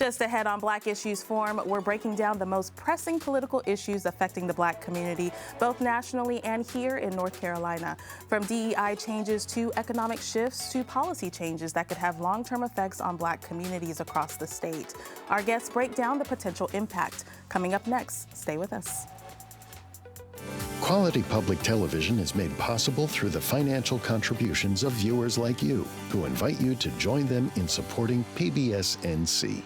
Just ahead on Black Issues Forum, we're breaking down the most pressing political issues affecting the Black community, both nationally and here in North Carolina. From DEI changes to economic shifts to policy changes that could have long-term effects on Black communities across the state. Our guests break down the potential impact. Coming up next, stay with us. Quality public television is made possible through the financial contributions of viewers like you, who invite you to join them in supporting PBS NC.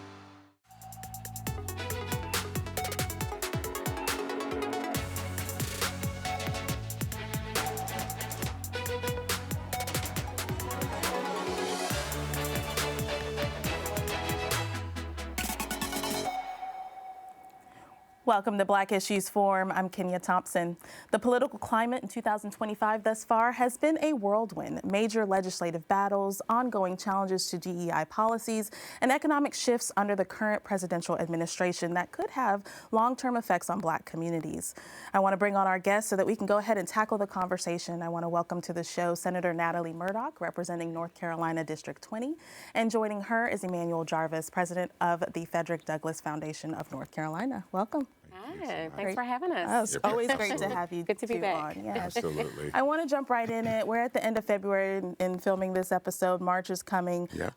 Welcome to Black Issues Forum. I'm Kenia Thompson. The political climate in 2025 thus far has been a whirlwind. Major legislative battles, ongoing challenges to DEI policies, and economic shifts under the current presidential administration that could have long-term effects on Black communities. I want to bring on our guests so that we can go ahead and tackle the conversation. I want to welcome to the show Senator Natalie Murdock, representing North Carolina District 20. And joining her is Immanuel Jarvis, president of the Frederick Douglass Foundation of North Carolina. Welcome. Hi, thanks for having us. It's always great to have you. Good to be back. On. Yes. Absolutely. I want to jump right in it. We're at the end of February in filming this episode. March is coming. Yeah.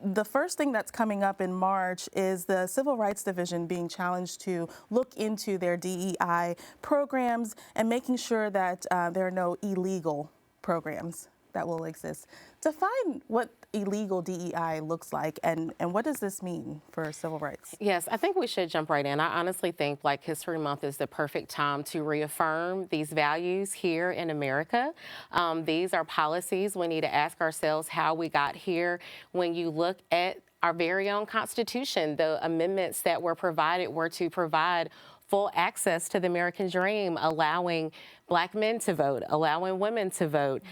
The first thing that's coming up in March is the Civil Rights Division being challenged to look into their DEI programs and making sure that there are no illegal programs that will exist. Define what illegal DEI looks like and what does this mean for civil rights? Yes, I think we should jump right in. I honestly think Black History Month is the perfect time to reaffirm these values here in America. These are policies we need to ask ourselves how we got here. When you look at our very own Constitution, the amendments that were provided were to provide full access to the American dream, allowing Black men to vote, allowing women to vote,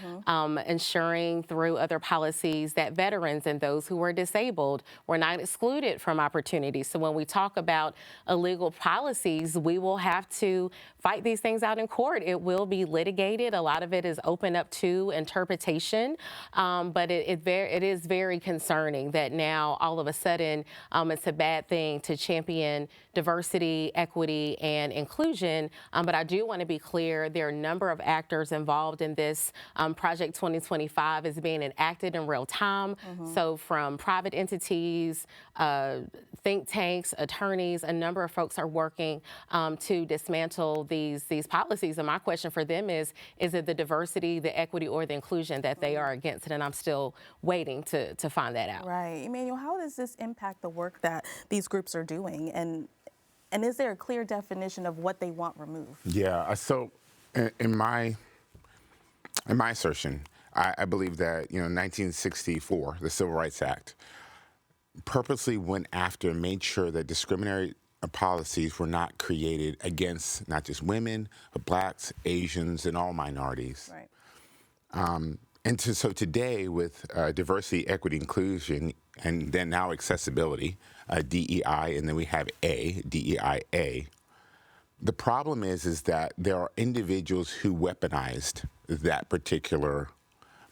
ensuring through other policies that veterans and those who are disabled were not excluded from opportunities. So when we talk about illegal policies, we will have to fight these things out in court. It will be litigated. A lot of it is open up to interpretation, but it is very concerning that now all of a sudden it's a bad thing to champion diversity, equity, and inclusion. But I do want to be clear, there are a number of actors involved in this. Project 2025 is being enacted in real time. So from private entities, think tanks, attorneys, a number of folks are working to dismantle these policies. And my question for them is it the diversity, the equity, or the inclusion that they are against? And I'm still waiting to find that out. Right. Immanuel, how does this impact the work that these groups are doing? And is there a clear definition of what they want removed? Yeah. So in my assertion, I believe that 1964, the Civil Rights Act, purposely went after, made sure that discriminatory policies were not created against not just women, but Blacks, Asians, and all minorities. Right. So today, with diversity, equity, inclusion, and then now accessibility, DEI, and then we have DEIA. The problem is that there are individuals who weaponized that particular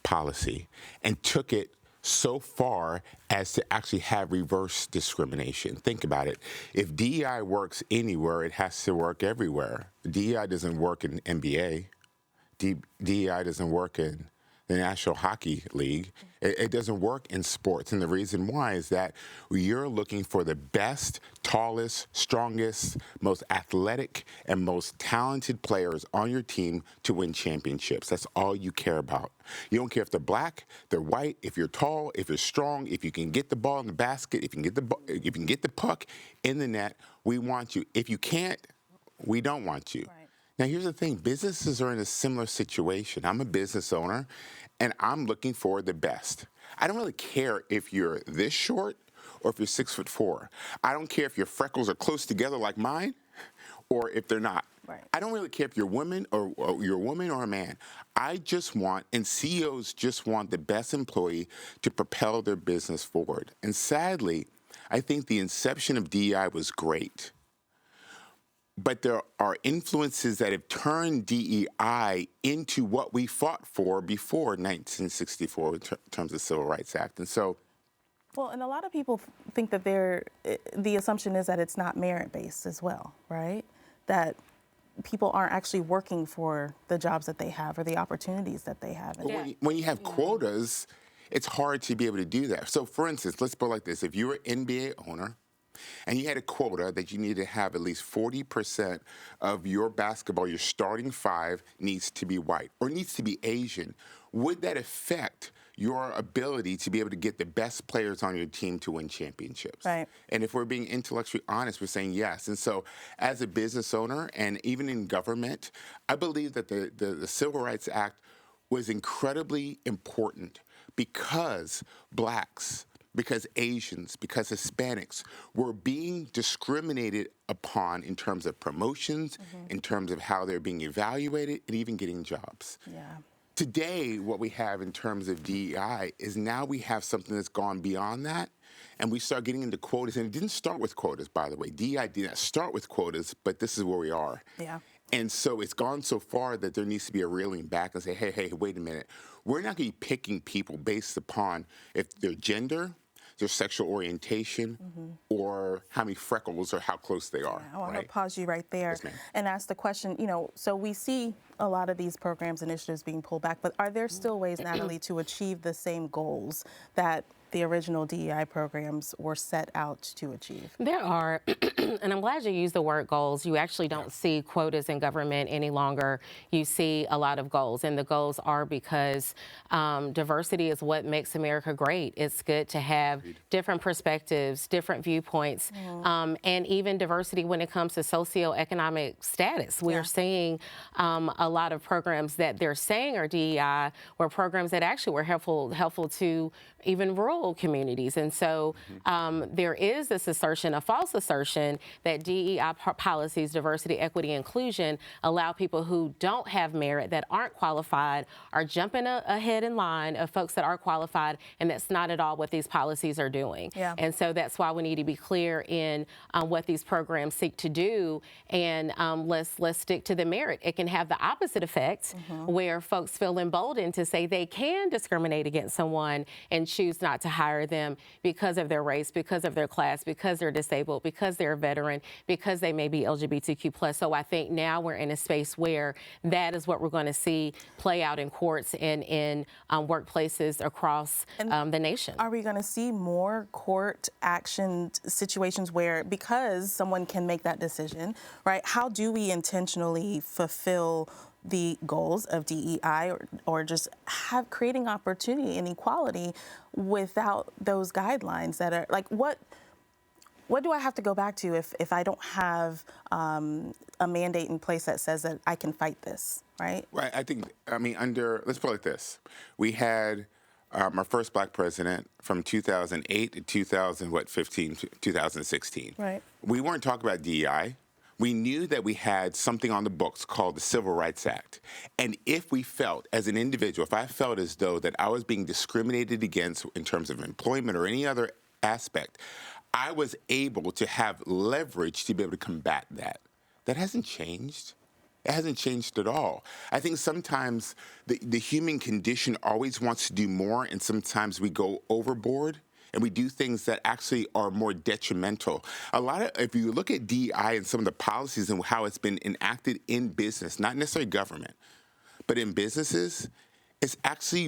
policy and took it so far as to actually have reverse discrimination. Think about it. If DEI works anywhere, it has to work everywhere. DEI doesn't work in NBA. DEI doesn't work in the National Hockey League. It doesn't work in sports. And the reason why is that you're looking for the best, tallest, strongest, most athletic, and most talented players on your team to win championships. That's all you care about. You don't care if they're Black, they're white, if you're tall, if you're strong, if you can get the ball in the basket, if you can get the puck in the net, we want you. If you can't, we don't want you. Right. Now, here's the thing. Businesses are in a similar situation. I'm a business owner, and I'm looking for the best. I don't really care if you're this short or if you're 6'4". I don't care if your freckles are close together like mine or if they're not. Right. I don't really care if you're a woman or you're a woman or a man. I just want, and CEOs just want the best employee to propel their business forward. And sadly, I think the inception of DEI was great. But there are influences that have turned DEI into what we fought for before 1964 in terms of the Civil Rights Act. And so Well, and a lot of people think that the assumption is that it's not merit-based as well, right? That people aren't actually working for the jobs that they have or the opportunities that they have. Well, when you have quotas, it's hard to be able to do that. So, for instance, let's put it like this. If you're an NBA owner and you had a quota that you need to have at least 40% of your basketball, your starting five, needs to be white or needs to be Asian, would that affect your ability to be able to get the best players on your team to win championships? Right. And if we're being intellectually honest, we're saying yes. And so as a business owner and even in government, I believe that the Civil Rights Act was incredibly important because blacks, because Asians, because Hispanics were being discriminated upon in terms of promotions, in terms of how they're being evaluated, and even getting jobs. Yeah. Today, what we have in terms of DEI is now we have something that's gone beyond that, and we start getting into quotas. And it didn't start with quotas, by the way. DEI did not start with quotas, but this is where we are. Yeah. And so it's gone so far that there needs to be a reeling back and say, hey, wait a minute. We're not going to be picking people based upon if their gender, their sexual orientation, or how many freckles or how close they are. I want right? to pause you right there Yes, ma'am. and ask the question, so we see a lot of these programs, initiatives being pulled back, but are there still ways, Natalie, to achieve the same goals that the original DEI programs were set out to achieve? There are, and I'm glad you used the word goals. You actually don't see quotas in government any longer. You see a lot of goals, and the goals are because diversity is what makes America great. It's good to have different perspectives, different viewpoints, and even diversity when it comes to socioeconomic status. We are seeing a lot of programs that they're saying are DEI were programs that actually were helpful to even rural communities. And so there is this assertion, a false assertion, that DEI policies, diversity, equity, inclusion, allow people who don't have merit, that aren't qualified, are jumping ahead in line of folks that are qualified, and that's not at all what these policies are doing. Yeah. And so that's why we need to be clear in what these programs seek to do, and let's stick to the merit. It can have the opposite effect, where folks feel emboldened to say they can discriminate against someone and choose not to hire them because of their race, because of their class, because they're disabled, because they're a veteran, because they may be LGBTQ+. So I think now we're in a space where that is what we're going to see play out in courts and in workplaces across the nation. Are we going to see more court action situations where, because someone can make that decision, right, how do we intentionally fulfill the goals of DEI or just creating opportunity and equality without those guidelines that are like, what do I have to go back to if I don't have a mandate in place that says that I can fight this, right? Right. Let's put it like this. We had our first black president from 2008 to 2016. Right. We weren't talking about DEI. We knew that we had something on the books called the Civil Rights Act. And if we felt, as an individual, if I felt as though that I was being discriminated against in terms of employment or any other aspect, I was able to have leverage to be able to combat that. That hasn't changed. It hasn't changed at all. I think sometimes the human condition always wants to do more, and sometimes we go overboard and we do things that actually are more detrimental. If you look at DEI and some of the policies and how it's been enacted in business, not necessarily government, but in businesses, it's actually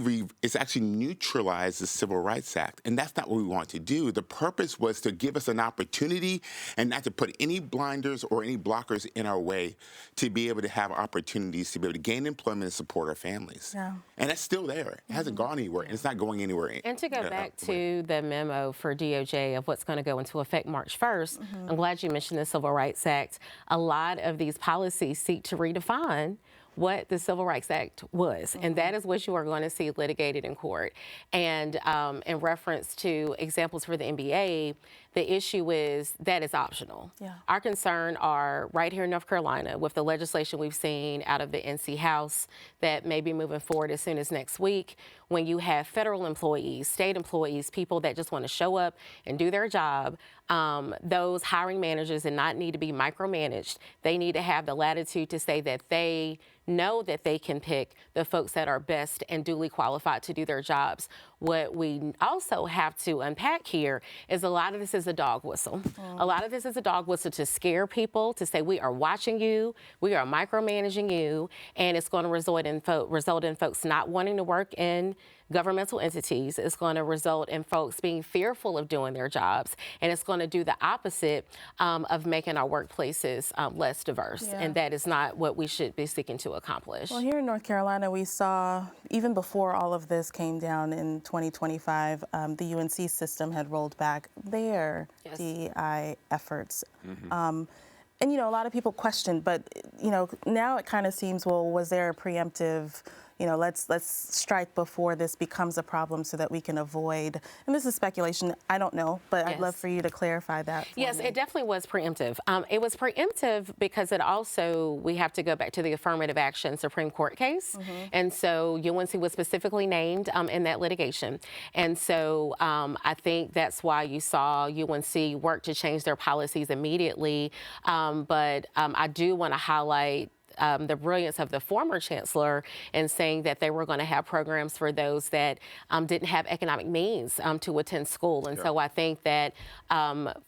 neutralized the Civil Rights Act, and that's not what we want to do. The purpose was to give us an opportunity and not to put any blinders or any blockers in our way to be able to have opportunities to be able to gain employment and support our families. Yeah. And that's still there. It hasn't gone anywhere, and it's not going anywhere. And to go back to the memo for DOJ of what's going to go into effect March 1st, I'm glad you mentioned the Civil Rights Act. A lot of these policies seek to redefine what the Civil Rights Act was, and that is what you are going to see litigated in court. And in reference to examples for the NBA, the issue is that it's optional. Yeah. Our concern are right here in North Carolina with the legislation we've seen out of the NC House that may be moving forward as soon as next week. when you have federal employees, state employees, people that just want to show up and do their job, those hiring managers do not need to be micromanaged. They need to have the latitude to say that they know that they can pick the folks that are best and duly qualified to do their jobs. What we also have to unpack here is a lot of this is a dog whistle. A lot of this is a dog whistle to scare people, to say we are watching you, we are micromanaging you, and it's going to result in folks not wanting to work in governmental entities. It's going to result in folks being fearful of doing their jobs, and it's going to do the opposite of making our workplaces less diverse, and that is not what we should be seeking to accomplish. Well, here in North Carolina, we saw, even before all of this came down in 2025, the UNC system had rolled back their DEI efforts. And, you know, a lot of people questioned, but, you know, now it kind of seems, well, was there a preemptive, you know, let's strike before this becomes a problem so that we can avoid, and this is speculation, I don't know, but I'd love for you to clarify that for Yes, me. it definitely was preemptive. It was preemptive because it also, we have to go back to the affirmative action Supreme Court case. And so UNC was specifically named in that litigation. And so I think that's why you saw UNC work to change their policies immediately. But I do want to highlight the brilliance of the former chancellor in saying that they were going to have programs for those that didn't have economic means to attend school. And so I think that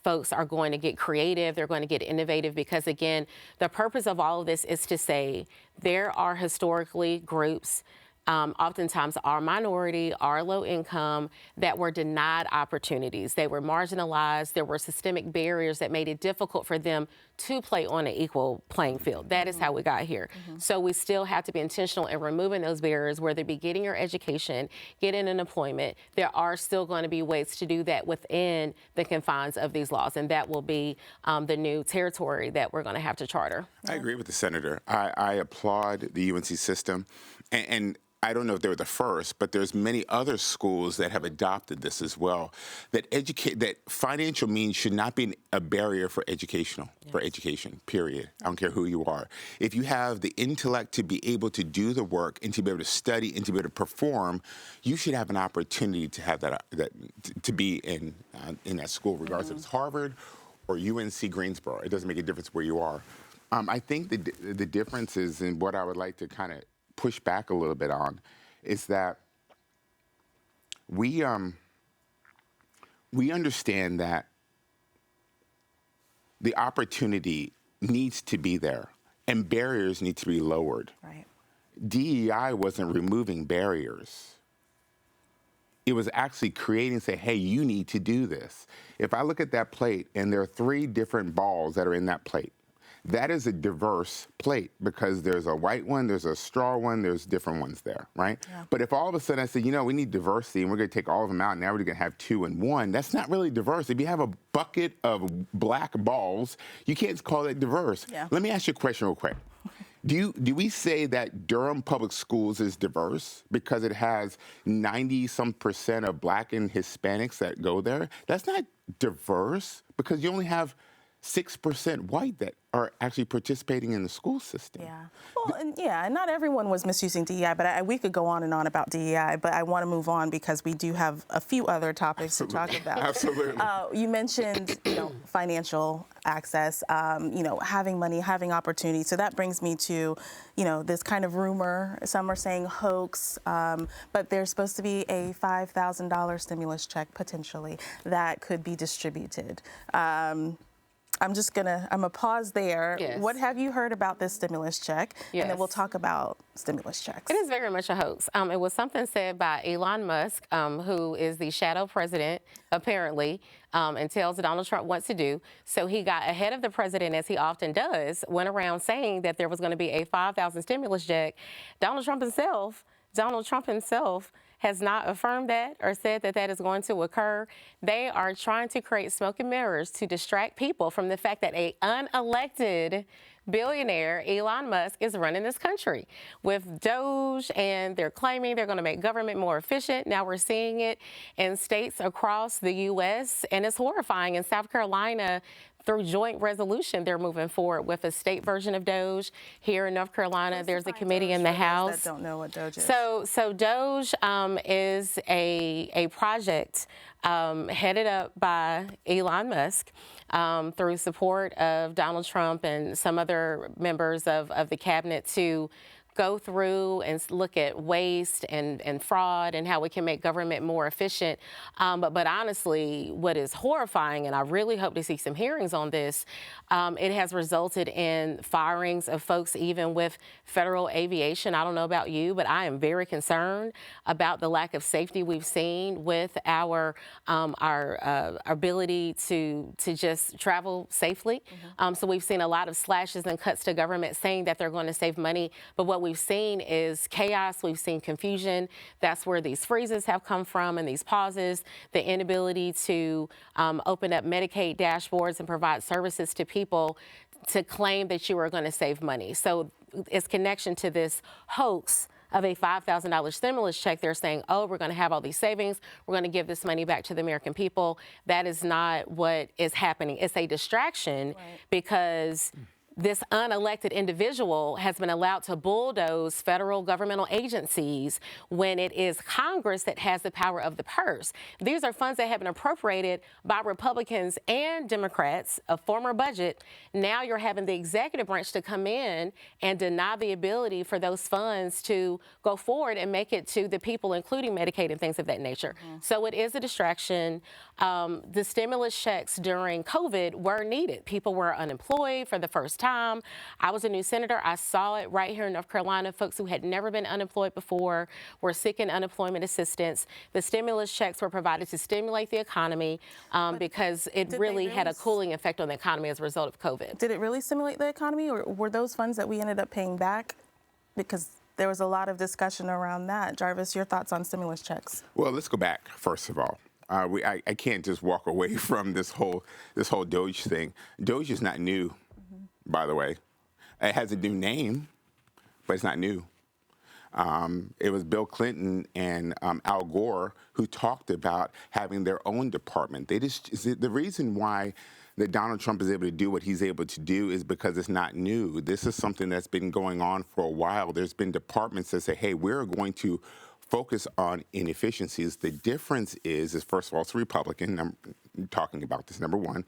folks are going to get creative, they're going to get innovative, because again, the purpose of all of this is to say there are historically groups, oftentimes are minority, are low income, that were denied opportunities. They were marginalized. There were systemic barriers that made it difficult for them to play on an equal playing field. That is how we got here. So we still have to be intentional in removing those barriers, whether it be getting your education, getting an employment. There are still going to be ways to do that within the confines of these laws, and that will be the new territory that we're going to have to charter. I agree with the senator. I applaud the UNC system, and I don't know if they were the first, but there's many other schools that have adopted this as well. That financial means should not be a barrier for education. Period. I don't care who you are. If you have the intellect to be able to do the work and to be able to study and to be able to perform, you should have an opportunity to have that to be in that school, regardless if it's Harvard or UNC Greensboro. It doesn't make a difference where you are. I think the difference is, in what I would like to kind of push back a little bit on, is that we understand that the opportunity needs to be there and barriers need to be lowered. Right. DEI wasn't removing barriers. It was actually creating, say, hey, you need to do this. If I look at that plate and there are 3 different balls that are in that plate, that is a diverse plate, because there's a white one, there's a straw one, there's different ones there, right? Yeah. But if all of a sudden I say, you know, we need diversity and we're going to take all of them out, and now we're going to have 2 and 1, that's not really diverse. If you have a bucket of black balls, you can't call it diverse. Yeah. Let me ask you a question real quick. Do we say that Durham Public Schools is diverse because it has 90-some% of black and Hispanics that go there? That's not diverse, because you only have 6% white that are actually participating in the school system. Yeah. Well, and not everyone was misusing DEI, but we could go on and on about DEI, but I want to move on because we do have a few other topics to talk about. Absolutely. You mentioned, financial access, having money, having opportunity. So that brings me to, this kind of rumor. Some are saying hoax, but there's supposed to be a $5,000 stimulus check potentially that could be distributed. I'm gonna pause there. Yes. What have you heard about this stimulus check? Yes. And then we'll talk about stimulus checks. It is very much a hoax. It was something said by Elon Musk, who is the shadow president, apparently, and tells Donald Trump what to do. So he got ahead of the president, as he often does, went around saying that there was going to be a $5,000 stimulus check. Donald Trump himself has not affirmed that or said that that is going to occur. They are trying to create smoke and mirrors to distract people from the fact that an unelected billionaire, Elon Musk, is running this country with Doge, and they're claiming they're going to make government more efficient. Now we're seeing it in states across the U.S., and it's horrifying. In South Carolina, through joint resolution, they're moving forward with a state version of DOGE. Here in North Carolina, there's a committee in the House. That don't know what DOGE is. So DOGE is a project headed up by Elon Musk through support of Donald Trump and some other members of the cabinet to go through and look at waste and fraud and how we can make government more efficient. But honestly, what is horrifying, and I really hope to see some hearings on this, it has resulted in firings of folks even with federal aviation. I don't know about you, but I am very concerned about the lack of safety we've seen with our ability to just travel safely. So we've seen a lot of slashes and cuts to government saying that they're going to save money, but what we've seen is chaos. We've seen confusion. That's where these freezes have come from and these pauses, the inability to open up Medicaid dashboards and provide services to people to claim that you are going to save money. So its connection to this hoax of a $5,000 stimulus check, they're saying, oh, we're going to have all these savings. We're going to give this money back to the American people. That is not what is happening. It's a distraction because this unelected individual has been allowed to bulldoze federal governmental agencies when it is Congress that has the power of the purse. These are funds that have been appropriated by Republicans and Democrats, a former budget. Now you're having the executive branch to come in and deny the ability for those funds to go forward and make it to the people, including Medicaid and things of that nature. So it is a distraction. The stimulus checks during COVID were needed. People were unemployed for the first time. I was a new senator. I saw it right here in North Carolina. Folks who had never been unemployed before were seeking unemployment assistance. The stimulus checks were provided to stimulate the economy because it really had a cooling effect on the economy as a result of COVID. Did it really stimulate the economy, or were those funds that we ended up paying back? Because there was a lot of discussion around that. Jarvis, your thoughts on stimulus checks? Well, let's go back, first of all. I can't just walk away from this whole DOGE thing. DOGE is not new. By the way, it has a new name, but it's not new. It was Bill Clinton and Al Gore who talked about having their own department. The reason why that Donald Trump is able to do what he's able to do is because it's not new. This is something that's been going on for a while. There's been departments that say, hey, we're going to focus on inefficiencies. The difference is first of all, it's Republican. I'm talking about this, number one.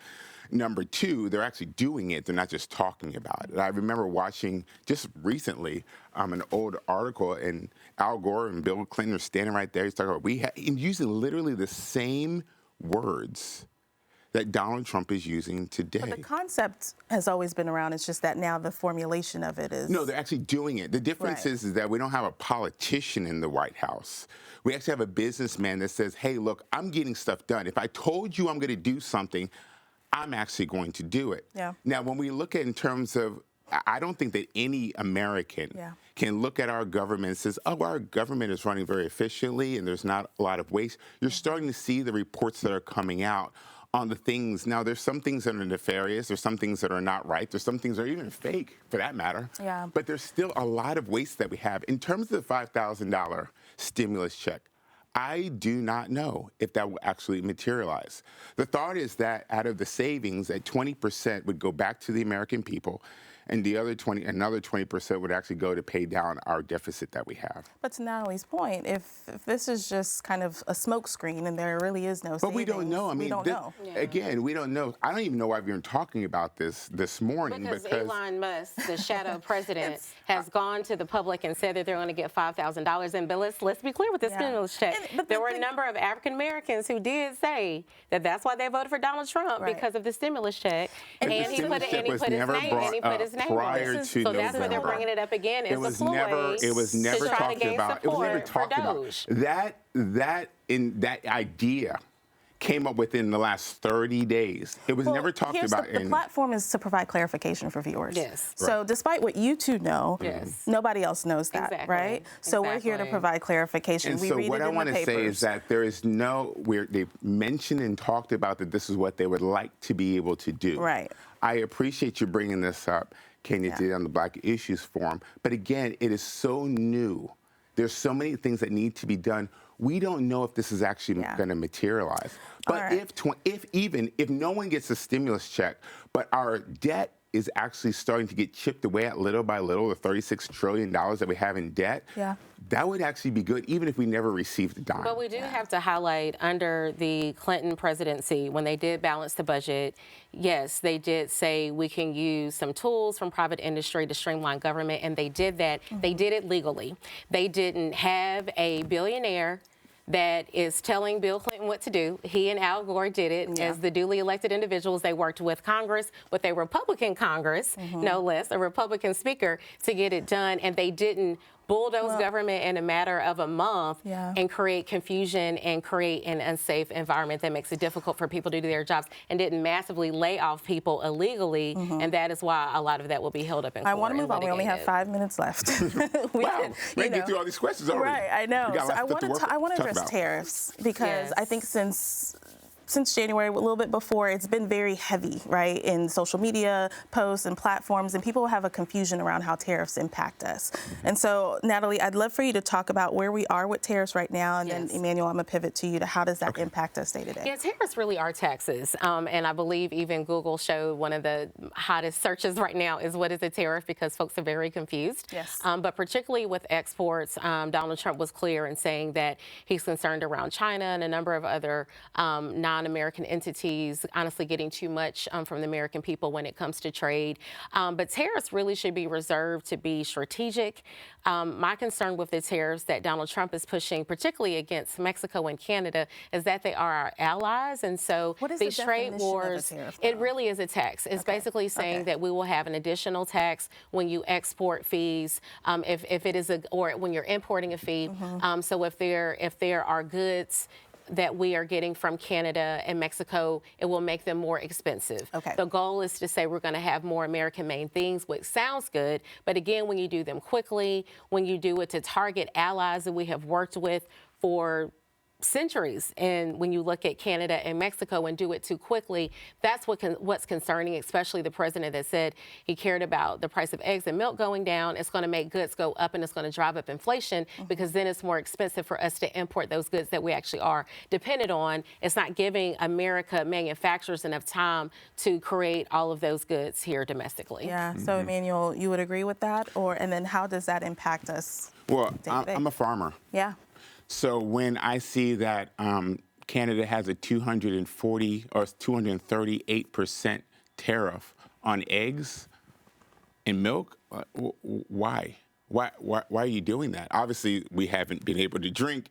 Number two, they're actually doing it. They're not just talking about it. I remember watching just recently an old article, and Al Gore and Bill Clinton are standing right there. He's talking about using literally the same words that Donald Trump is using today. But the concept has always been around. It's just that now the formulation of it is... No, they're actually doing it. The difference is that we don't have a politician in the White House. We actually have a businessman that says, hey, look, I'm getting stuff done. If I told you I'm going to do something, I'm actually going to do it. Yeah. Now, when we look at in terms of, I don't think that any American can look at our government and says, oh, our government is running very efficiently and there's not a lot of waste. You're starting to see the reports that are coming out on the things. Now, there's some things that are nefarious. There's some things that are not right. There's some things that are even fake, for that matter. Yeah. But there's still a lot of waste that we have. In terms of the $5,000 stimulus check, I do not know if that will actually materialize. The thought is that out of the savings, that 20% would go back to the American people, and the other another 20% would actually go to pay down our deficit that we have. But to Natalie's point, if this is just kind of a smokescreen and there really is no savings, but we don't know. I mean, we don't know. Again, we don't know. I don't even know why we're talking about this morning. Because Elon Musk, the shadow president, has gone to the public and said that they're going to get $5,000. And but let's be clear with this stimulus check. There were a number of African Americans who did say that that's why they voted for Donald Trump, because of the stimulus check. And he put his name prior to so November. That's why they're bringing it up again. It was never talked about. It was never talked about. That idea came up within the last 30 days. It was never talked about. The platform is to provide clarification for viewers. Yes. So despite what you two know, nobody else knows that, right? So we're here to provide clarification. And we so read what it I in want the to say is that there is they've mentioned and talked about that this is what they would like to be able to do. Right. I appreciate you bringing this up, Kenia, did on the Black Issues Forum. But again, it is so new There's so many things that need to be done. We don't know if this is actually going to materialize. But if no one gets a stimulus check, but our debt is actually starting to get chipped away at little by little, the $36 trillion that we have in debt, that would actually be good, even if we never received a dime. But we do have to highlight, under the Clinton presidency, when they did balance the budget, yes, they did say we can use some tools from private industry to streamline government, and they did that. They did it legally. They didn't have a billionaire that is telling Bill Clinton what to do. He and Al Gore did it as the duly elected individuals. They worked with Congress, with a Republican Congress, no less, a Republican speaker, to get it done. And they didn't bulldoze government in a matter of a month and create confusion and create an unsafe environment that makes it difficult for people to do their jobs, and didn't massively lay off people illegally. And that is why a lot of that will be held up in court. I want to move on. We only have 5 minutes left. We can get through all these questions already. Right, I know. So I want to address tariffs, because I think since January, a little bit before, it's been very heavy, right, in social media posts and platforms, and people have a confusion around how tariffs impact us. And so, Natalie, I'd love for you to talk about where we are with tariffs right now, and then, Immanuel, I'm going to pivot to you to how does that impact us day to day? Yeah, tariffs really are taxes. And I believe even Google showed one of the hottest searches right now is what is a tariff, because folks are very confused. Yes. But particularly with exports, Donald Trump was clear in saying that he's concerned around China and a number of other non-American entities, honestly getting too much from the American people when it comes to trade. But tariffs really should be reserved to be strategic. My concern with the tariffs that Donald Trump is pushing, particularly against Mexico and Canada, is that they are our allies. And so these trade wars, it really is a tax. It's basically saying that we will have an additional tax when you export fees, if it is or when you're importing a fee. So if there are goods that we are getting from Canada and Mexico, it will make them more expensive. The goal is to say we're going to have more American-made things, which sounds good, but again, when you do them quickly, when you do it to target allies that we have worked with for centuries, and when you look at Canada and Mexico and do it too quickly, that's what's concerning, especially the president that said he cared about the price of eggs and milk going down. It's going to make goods go up, and it's going to drive up inflation, because then it's more expensive for us to import those goods that we actually are dependent on. It's not giving America manufacturers enough time to create all of those goods here domestically. Yeah, so Immanuel, you would agree with that? And then how does that impact us? Well, I'm a farmer. Yeah. So when I see that Canada has a 240 or 238% tariff on eggs and milk, why? Why are you doing that? Obviously, we haven't been able to drink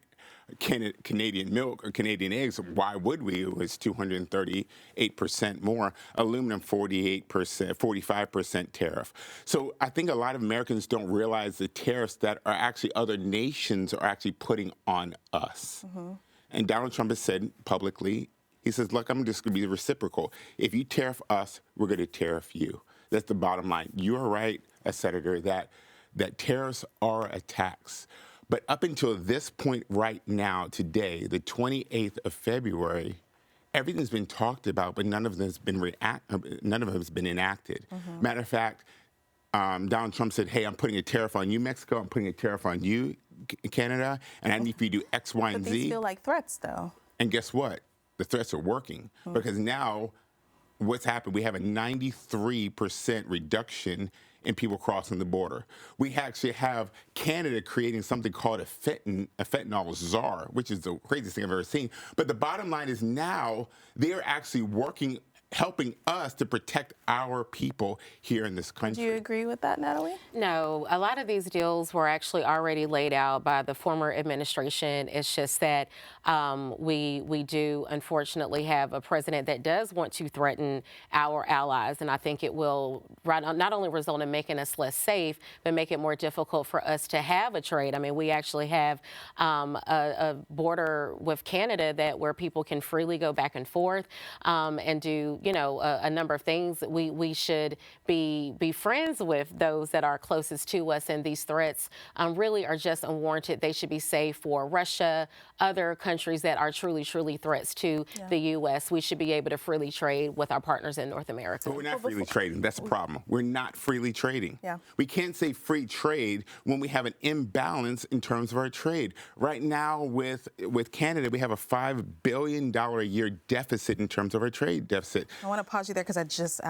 Canadian milk or Canadian eggs. Why would we? It was 238% more. Aluminum, 45% tariff. So I think a lot of Americans don't realize the tariffs that are actually other nations are actually putting on us. And Donald Trump has said publicly, he says, look, I'm just going to be reciprocal. If you tariff us, we're going to tariff you. That's the bottom line. You are right, Senator, that tariffs are a tax. But up until this point right now, today, the 28th of February, everything's been talked about, but none of them has been enacted. Matter of fact, Donald Trump said, hey, I'm putting a tariff on you, Mexico. I'm putting a tariff on you, Canada. And I need for you to do X, Y, and Z. But these feel like threats, though. And guess what? The threats are working. Because now what's happened, we have a 93% reduction in people crossing the border. We actually have Canada creating something called a fentanyl czar, which is the craziest thing I've ever seen. But the bottom line is now they're actually helping us to protect our people here in this country. Do you agree with that, Natalie? No, a lot of these deals were actually already laid out by the former administration. It's just that we do unfortunately have a president that does want to threaten our allies, and I think it will not only result in making us less safe, but make it more difficult for us to have a trade. I mean, we actually have a border with Canada where people can freely go back and forth and do a number of things. We should be friends with those that are closest to us, and these threats really are just unwarranted. They should be safe for Russia, other countries that are truly threats to the U.S. We should be able to freely trade with our partners in North America. But we're not freely trading. That's the problem. We're not freely trading. Yeah. We can't say free trade when we have an imbalance in terms of our trade. Right now with Canada, we have a $5 billion a year deficit in terms of our trade deficit. I want to pause you there because I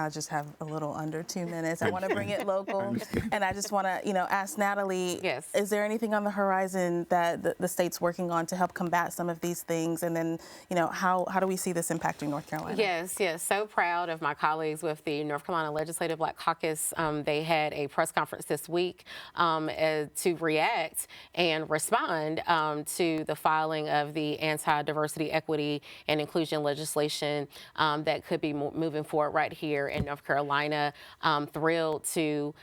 just have a little under 2 minutes. I want to bring it local, and I just want to ask Natalie. Yes. Is there anything on the horizon that the state's working on to help combat some of these things? And then how do we see this impacting North Carolina? Yes. So proud of my colleagues with the North Carolina Legislative Black Caucus. They had a press conference this week to react and respond to the filing of the anti-diversity, equity, and inclusion legislation that could be moving forward right here in North Carolina. Thrilled to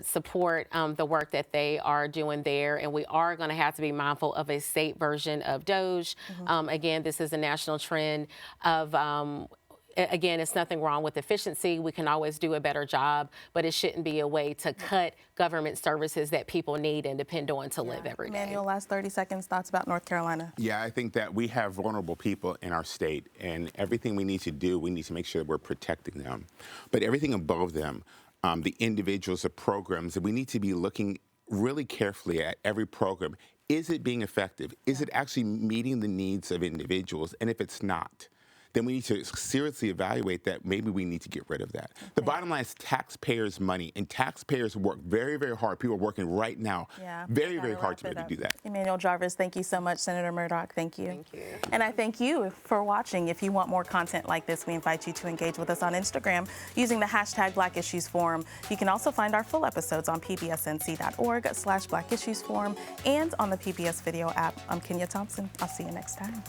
support the work that they are doing there, and we are going to have to be mindful of a state version of DOGE. Again, this is a national trend of again, it's nothing wrong with efficiency. We can always do a better job, but it shouldn't be a way to cut government services that people need and depend on to live every day. Immanuel, last 30 seconds, thoughts about North Carolina? Yeah, I think that we have vulnerable people in our state, and everything we need to do, we need to make sure that we're protecting them. But everything above them, the individuals, the programs, and we need to be looking really carefully at every program. Is it being effective? Is it actually meeting the needs of individuals? And if it's not, then we need to seriously evaluate that. Maybe we need to get rid of that. Okay. The bottom line is taxpayers' money, and taxpayers work very, very hard. People are working right now very, very hard to be able to do that. Immanuel Jarvis, thank you so much. Senator Murdock, thank you. Thank you. And I thank you for watching. If you want more content like this, we invite you to engage with us on Instagram using the hashtag Black Issues Forum. You can also find our full episodes on pbsnc.org/Black Issues Forum and on the PBS video app. I'm Kenia Thompson. I'll see you next time.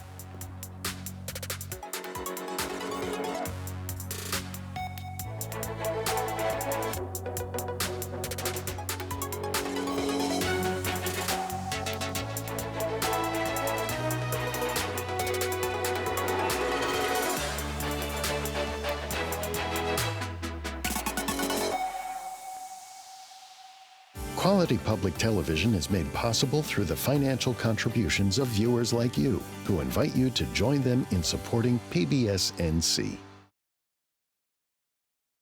Quality public television is made possible through the financial contributions of viewers like you, who invite you to join them in supporting PBS NC.